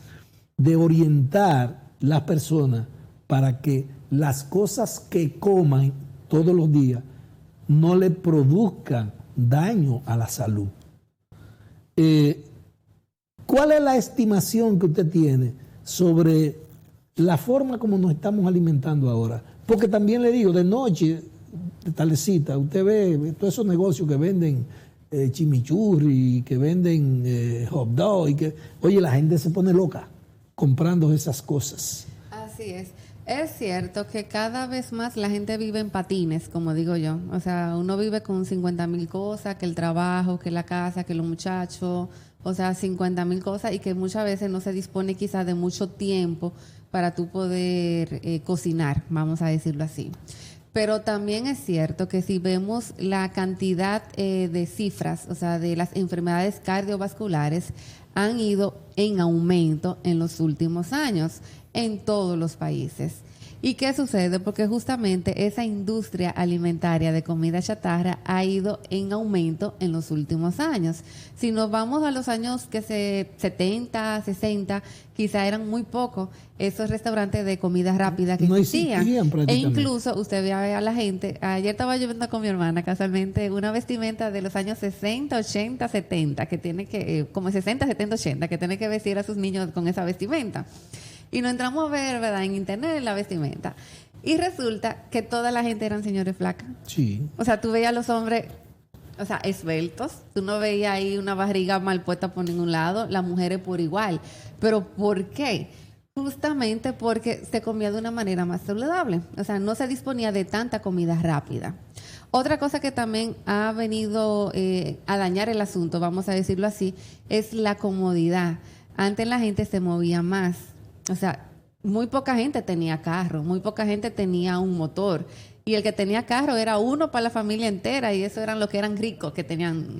de orientar las personas para que las cosas que coman todos los días no le produzcan daño a la salud. ¿Cuál es la estimación que usted tiene sobre la forma como nos estamos alimentando ahora? Porque también le digo, de noche, de tardecita, usted ve todos esos negocios que venden chimichurri, que venden hot dog, y que, oye, la gente se pone loca comprando esas cosas. Así es. Es cierto que cada vez más la gente vive en patines, como digo yo. O sea, uno vive con 50,000 cosas, que el trabajo, que la casa, que los muchachos, o sea, 50,000 cosas, y que muchas veces no se dispone quizás de mucho tiempo para tú poder cocinar, vamos a decirlo así. Pero también es cierto que si vemos la cantidad de cifras, o sea, de las enfermedades cardiovasculares, han ido en aumento en los últimos años en todos los países. ¿Y qué sucede? Porque justamente esa industria alimentaria de comida chatarra ha ido en aumento en los últimos años. Si nos vamos a los años 70, 60, quizá eran muy pocos esos restaurantes de comida rápida que no existían. E incluso usted ve a la gente, ayer estaba yo viendo con mi hermana casualmente una vestimenta de los años 60, 80, 70, que tiene que, como 60, 70, 80, que tiene que vestir a sus niños con esa vestimenta. Y nos entramos a ver, ¿verdad?, en internet la vestimenta. Y resulta que toda la gente eran señores flacas. Sí. O sea, tú veías a los hombres, o sea, esbeltos. Tú no veías ahí una barriga mal puesta por ningún lado. Las mujeres por igual. ¿Pero por qué? Justamente porque se comía de una manera más saludable. O sea, no se disponía de tanta comida rápida. Otra cosa que también ha venido a dañar el asunto, vamos a decirlo así, es la comodidad. Antes la gente se movía más. O sea, muy poca gente tenía carro, muy poca gente tenía un motor. Y el que tenía carro era uno para la familia entera, y eso eran los que eran ricos, que tenían,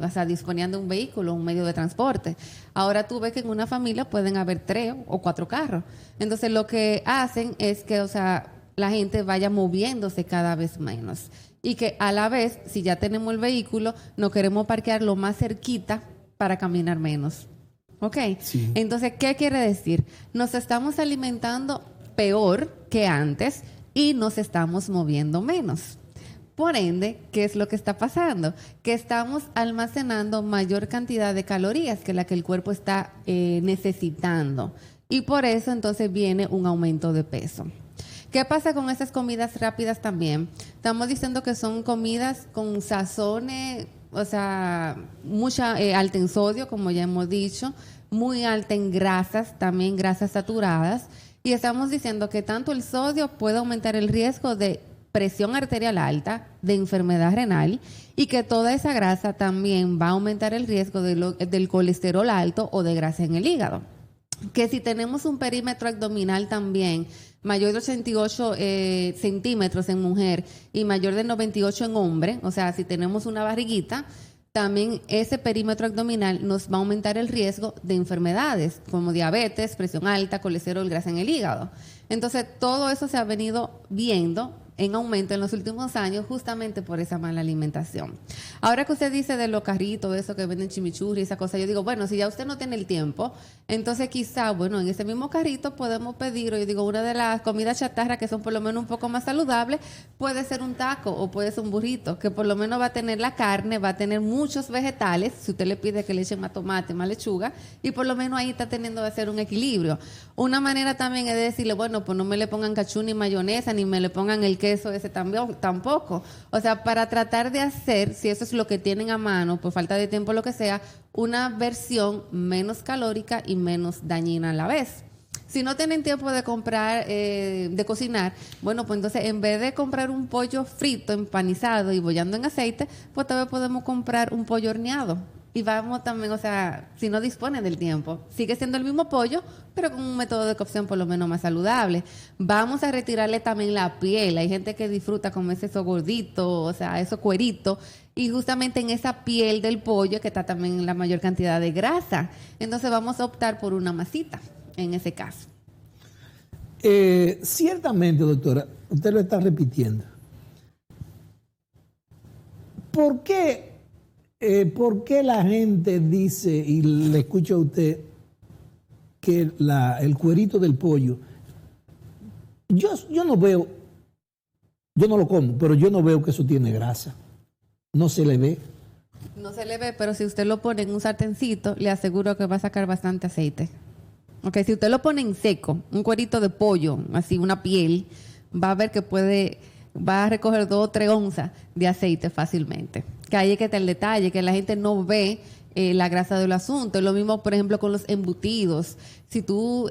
o sea, disponían de un vehículo, un medio de transporte. Ahora tú ves que en una familia pueden haber 3 o 4 carros. Entonces lo que hacen es que, o sea, la gente vaya moviéndose cada vez menos. Y que a la vez, si ya tenemos el vehículo, no queremos parquearlo más cerquita para caminar menos. ¿Ok? Sí. Entonces, ¿qué quiere decir? Nos estamos alimentando peor que antes y nos estamos moviendo menos. Por ende, ¿qué es lo que está pasando? Que estamos almacenando mayor cantidad de calorías que la que el cuerpo está necesitando. Y por eso entonces viene un aumento de peso. ¿Qué pasa con esas comidas rápidas también? Estamos diciendo que son comidas con sazones, o sea, mucha alta en sodio, como ya hemos dicho, muy alta en grasas, también grasas saturadas. Y estamos diciendo que tanto el sodio puede aumentar el riesgo de presión arterial alta, de enfermedad renal, y que toda esa grasa también va a aumentar el riesgo del colesterol alto o de grasa en el hígado. Que si tenemos un perímetro abdominal también mayor de 88 centímetros en mujer y mayor de 98 en hombre, o sea, si tenemos una barriguita, también ese perímetro abdominal nos va a aumentar el riesgo de enfermedades como diabetes, presión alta, colesterol, grasa en el hígado. Entonces, todo eso se ha venido viendo en aumento en los últimos años justamente por esa mala alimentación. Ahora que usted dice de los carritos, eso que venden chimichurri y esa cosa, yo digo, bueno, si ya usted no tiene el tiempo, entonces quizá, bueno, en ese mismo carrito podemos pedir, o yo digo, una de las comidas chatarra que son por lo menos un poco más saludables, puede ser un taco o puede ser un burrito, que por lo menos va a tener la carne, va a tener muchos vegetales, si usted le pide que le eche más tomate, más lechuga, y por lo menos ahí está teniendo que hacer un equilibrio. Una manera también es de decirle, bueno, pues no me le pongan cachú ni mayonesa, ni me le pongan el queso ese tampoco. O sea, para tratar de hacer, si eso es lo que tienen a mano, por falta de tiempo, lo que sea, una versión menos calórica y menos dañina a la vez. Si no tienen tiempo de comprar, de cocinar, bueno, pues entonces en vez de comprar un pollo frito, empanizado y bollando en aceite, pues tal vez podemos comprar un pollo horneado. Y vamos también, o sea, si no disponen del tiempo, sigue siendo el mismo pollo, pero con un método de cocción por lo menos más saludable. Vamos a retirarle también la piel. Hay gente que disfruta comerse eso gordito, o sea, eso cuerito. Y justamente en esa piel del pollo que está también la mayor cantidad de grasa. Entonces vamos a optar por una masita en ese caso. Ciertamente, doctora, usted lo está repitiendo. ¿Por qué la gente dice, y le escucho a usted, que el cuerito del pollo, yo no veo, yo no lo como, pero yo no veo que eso tiene grasa? No se le ve. No se le ve, pero si usted lo pone en un sartencito, le aseguro que va a sacar bastante aceite. Ok, si usted lo pone en seco, un cuerito de pollo, así una piel, va a ver que va a recoger 2 o 3 onzas de aceite fácilmente. Que ahí es que está el detalle, que la gente no ve la grasa del asunto. Es lo mismo, por ejemplo, con los embutidos. Si tú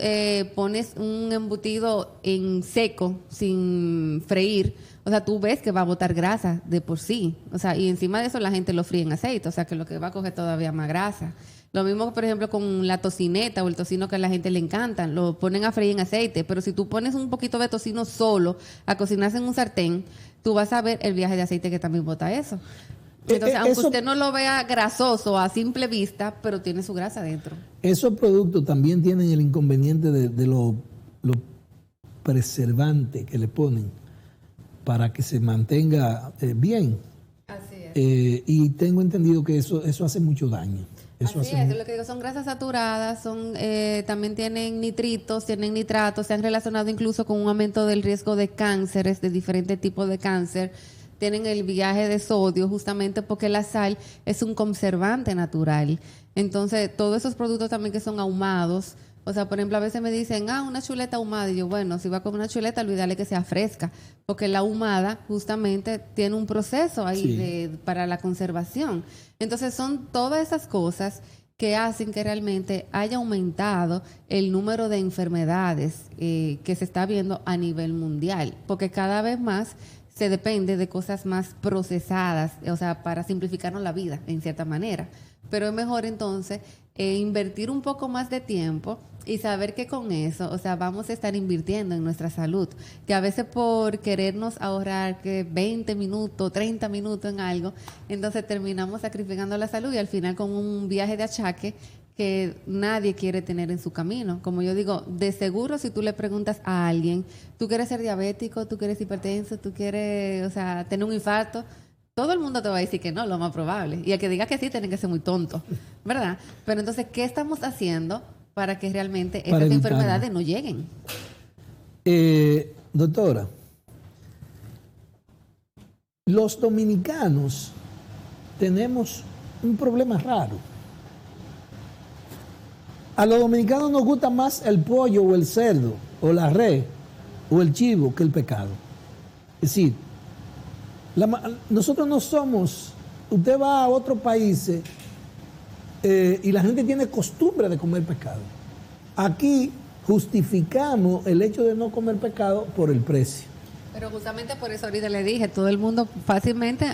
pones un embutido en seco, sin freír, o sea, tú ves que va a botar grasa de por sí. O sea, y encima de eso la gente lo fríe en aceite, o sea, que lo que va a coger todavía más grasa. Lo mismo, por ejemplo, con la tocineta o el tocino que a la gente le encanta. Lo ponen a freír en aceite, pero si tú pones un poquito de tocino solo a cocinarse en un sartén, tú vas a ver el viaje de aceite que también bota eso. Entonces, aunque usted no lo vea grasoso a simple vista, pero tiene su grasa dentro. Esos productos también tienen el inconveniente de lo preservante que le ponen para que se mantenga bien. Así es. Y tengo entendido que eso hace mucho daño. Así es, lo que digo, son grasas saturadas, también tienen nitritos, tienen nitratos, se han relacionado incluso con un aumento del riesgo de cánceres, de diferentes tipos de cáncer. Tienen el viaje de sodio justamente porque la sal es un conservante natural. Entonces, todos esos productos también que son ahumados, o sea, por ejemplo, a veces me dicen, una chuleta ahumada. Y yo, bueno, si va a comer una chuleta, olvídale que sea fresca, porque la ahumada justamente tiene un proceso ahí para la conservación. Entonces, son todas esas cosas que hacen que realmente haya aumentado el número de enfermedades que se está viendo a nivel mundial, porque cada vez más se depende de cosas más procesadas, o sea, para simplificarnos la vida, en cierta manera. Pero es mejor entonces invertir un poco más de tiempo y saber que con eso, o sea, vamos a estar invirtiendo en nuestra salud. Que a veces por querernos ahorrar que 20 minutos, 30 minutos en algo, entonces terminamos sacrificando la salud y al final con un viaje de achaque que nadie quiere tener en su camino. Como yo digo, de seguro si tú le preguntas a alguien, ¿tú quieres ser diabético? ¿Tú quieres hipertenso? ¿Tú quieres, o sea, tener un infarto? Todo el mundo te va a decir que no, lo más probable. Y el que diga que sí, tiene que ser muy tonto, ¿verdad? Pero entonces, ¿qué estamos haciendo para que realmente estas enfermedades no lleguen? Doctora, los dominicanos tenemos un problema raro. A los dominicanos nos gusta más el pollo o el cerdo o la res o el chivo que el pescado. Es decir, nosotros no somos, usted va a otros países y la gente tiene costumbre de comer pescado. Aquí justificamos el hecho de no comer pescado por el precio. Pero justamente por eso ahorita le dije, todo el mundo fácilmente,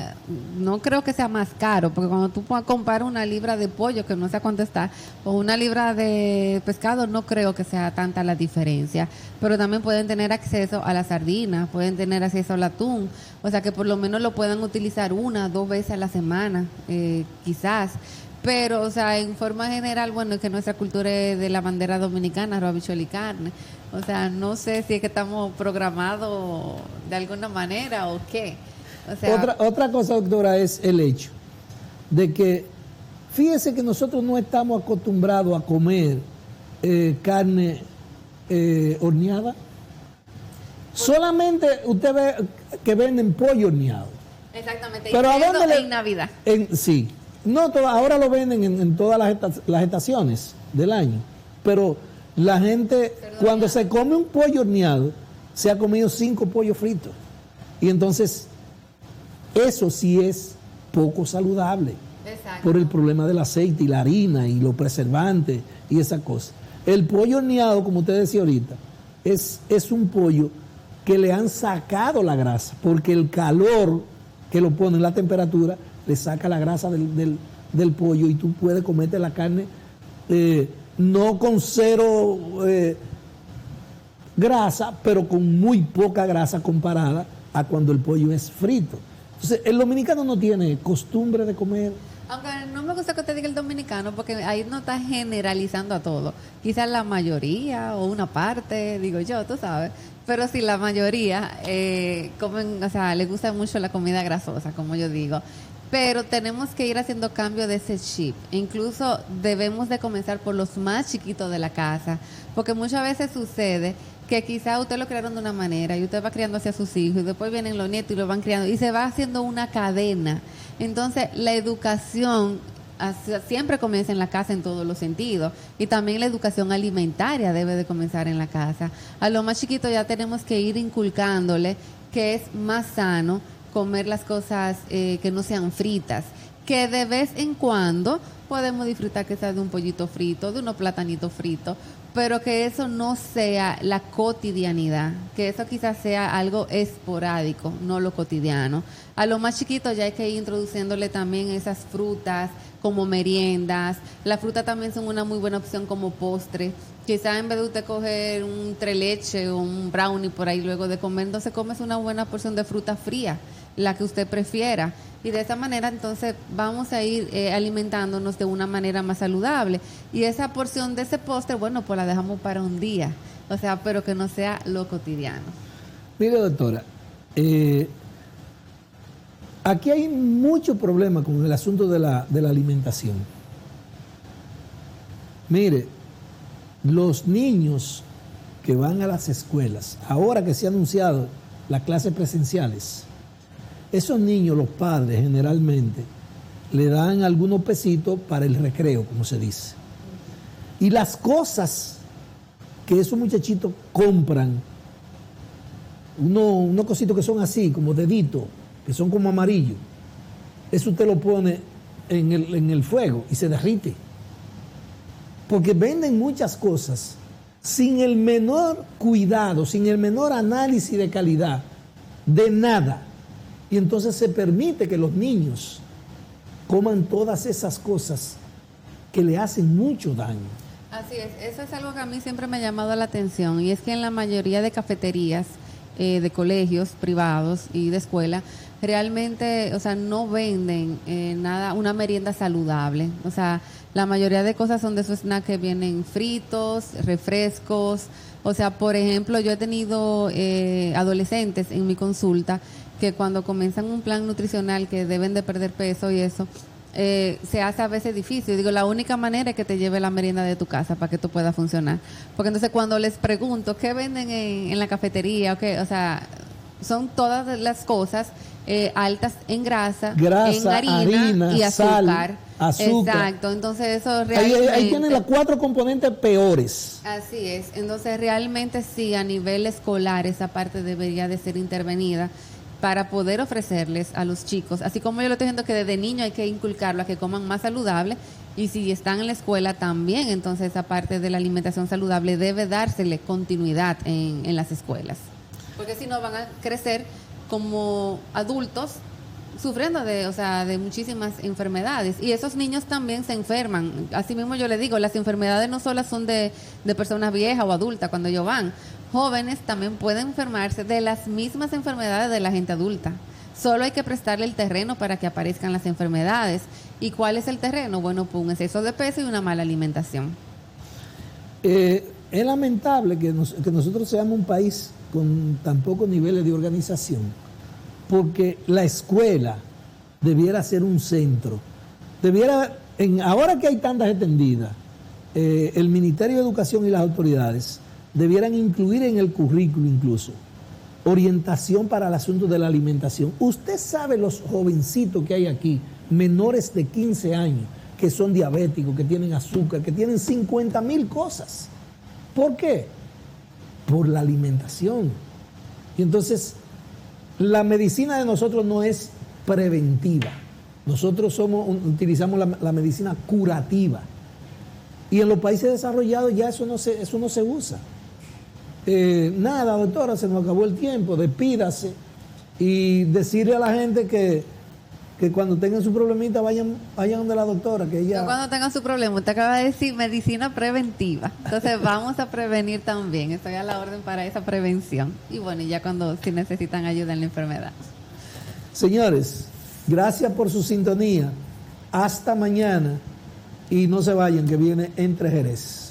no creo que sea más caro, porque cuando tú comparas una libra de pollo, que no sé cuánto está, o una libra de pescado, no creo que sea tanta la diferencia. Pero también pueden tener acceso a la sardina, pueden tener acceso al atún, o sea que por lo menos lo puedan utilizar 1 o 2 veces a la semana, quizás. Pero, o sea, en forma general, bueno, es que nuestra cultura es de la bandera dominicana, arroz, habichuela y carne. O sea, no sé si es que estamos programados de alguna manera o qué. O sea, otra cosa, doctora, es el hecho de que, fíjese que nosotros no estamos acostumbrados a comer carne horneada. Solamente usted ve que venden pollo horneado. exactamente. Pero ¿a dónde en Navidad. Sí. No, ahora lo venden en todas las estaciones del año. Pero la gente, cuando se come un pollo horneado, se ha comido 5 pollos fritos. Y entonces, eso sí es poco saludable. Exacto. Por el problema del aceite y la harina y los preservantes y esa cosa. El pollo horneado, como usted decía ahorita, es un pollo que le han sacado la grasa, porque el calor que lo pone en la temperatura le saca la grasa del pollo y tú puedes comerte la carne no con 0 grasa, pero con muy poca grasa comparada a cuando el pollo es frito. Entonces, el dominicano no tiene costumbre de comer. Aunque no me gusta que usted diga el dominicano, porque ahí no está generalizando a todo. Quizás la mayoría o una parte, digo yo, tú sabes. Pero sí, la mayoría comen, o sea, les gusta mucho la comida grasosa, como yo digo. Pero tenemos que ir haciendo cambio de ese chip. Incluso debemos de comenzar por los más chiquitos de la casa, porque muchas veces sucede que quizá usted lo criaron de una manera y usted va criando hacia sus hijos y después vienen los nietos y lo van criando y se va haciendo una cadena. Entonces, la educación siempre comienza en la casa en todos los sentidos, y también la educación alimentaria debe de comenzar en la casa. A lo más chiquito ya tenemos que ir inculcándole que es más sano comer las cosas que no sean fritas, que de vez en cuando podemos disfrutar quizás de un pollito frito, de unos platanitos fritos, pero que eso no sea la cotidianidad, que eso quizás sea algo esporádico, no lo cotidiano. A lo más chiquito ya hay que ir introduciéndole también esas frutas como meriendas. Las frutas también son una muy buena opción como postre. Quizás en vez de usted coger un tres leche o un brownie por ahí luego de comer, entonces comes una buena porción de fruta fría, la que usted prefiera. Y de esa manera entonces vamos a ir alimentándonos de una manera más saludable. Y esa porción de ese postre, bueno, pues la dejamos para un día. O sea, pero que no sea lo cotidiano. Mire, doctora, aquí hay mucho problema con el asunto de la alimentación. Mire, los niños que van a las escuelas, ahora que se ha anunciado las clases presenciales, esos niños, los padres generalmente, le dan algunos pesitos para el recreo, como se dice. Y las cosas que esos muchachitos compran, unos cositos que son así, como deditos, que son como amarillos, eso usted lo pone en el fuego y se derrite. Porque venden muchas cosas sin el menor cuidado, sin el menor análisis de calidad, de nada. Y entonces se permite que los niños coman todas esas cosas que le hacen mucho daño. Así es, eso es algo que a mí siempre me ha llamado la atención, y es que en la mayoría de cafeterías de colegios privados y de escuela, realmente, o sea, no venden nada, una merienda saludable. O sea, la mayoría de cosas son de esos snacks que vienen fritos, refrescos. O sea, por ejemplo, yo he tenido adolescentes en mi consulta que cuando comienzan un plan nutricional que deben de perder peso y eso, se hace a veces difícil. Digo, la única manera es que te lleve la merienda de tu casa para que esto pueda funcionar. Porque entonces cuando les pregunto qué venden en la cafetería, o sea, son todas las cosas altas en grasa, en harina y azúcar. Exacto, entonces eso realmente... Ahí tienen las 4 componentes peores. Así es, entonces realmente sí, a nivel escolar esa parte debería de ser intervenida para poder ofrecerles a los chicos, así como yo lo estoy diciendo que desde niño hay que inculcarlo a que coman más saludable, y si están en la escuela también, entonces esa parte de la alimentación saludable debe dársele continuidad en las escuelas. porque si no van a crecer como adultos sufriendo de muchísimas enfermedades, y esos niños también se enferman. Así mismo yo le digo, las enfermedades no solo son de personas viejas o adultas cuando ellos van, jóvenes también pueden enfermarse de las mismas enfermedades de la gente adulta. Solo hay que prestarle el terreno para que aparezcan las enfermedades. ¿Y cuál es el terreno? Bueno, pues un exceso de peso y una mala alimentación. Es lamentable que nosotros seamos un país con tan pocos niveles de organización, porque la escuela debiera ser un centro. Ahora que hay tantas extendidas, el Ministerio de Educación y las autoridades debieran incluir en el currículo incluso orientación para el asunto de la alimentación. Usted sabe los jovencitos que hay aquí, menores de 15 años, que son diabéticos, que tienen azúcar, que tienen 50,000 cosas. ¿Por qué? Por la alimentación. Y entonces, la medicina de nosotros no es preventiva. Nosotros utilizamos la medicina curativa. Y en los países desarrollados ya eso no se usa. Nada, doctora, se nos acabó el tiempo, despídase y decirle a la gente que cuando tengan su problemita vayan donde la doctora, que ella... Cuando tengan su problema, usted acaba de decir medicina preventiva, entonces vamos a prevenir también, estoy a la orden para esa prevención, y bueno, ya cuando si necesitan ayuda en la enfermedad. Señores, gracias por su sintonía, hasta mañana, y no se vayan que viene Entre Jerez.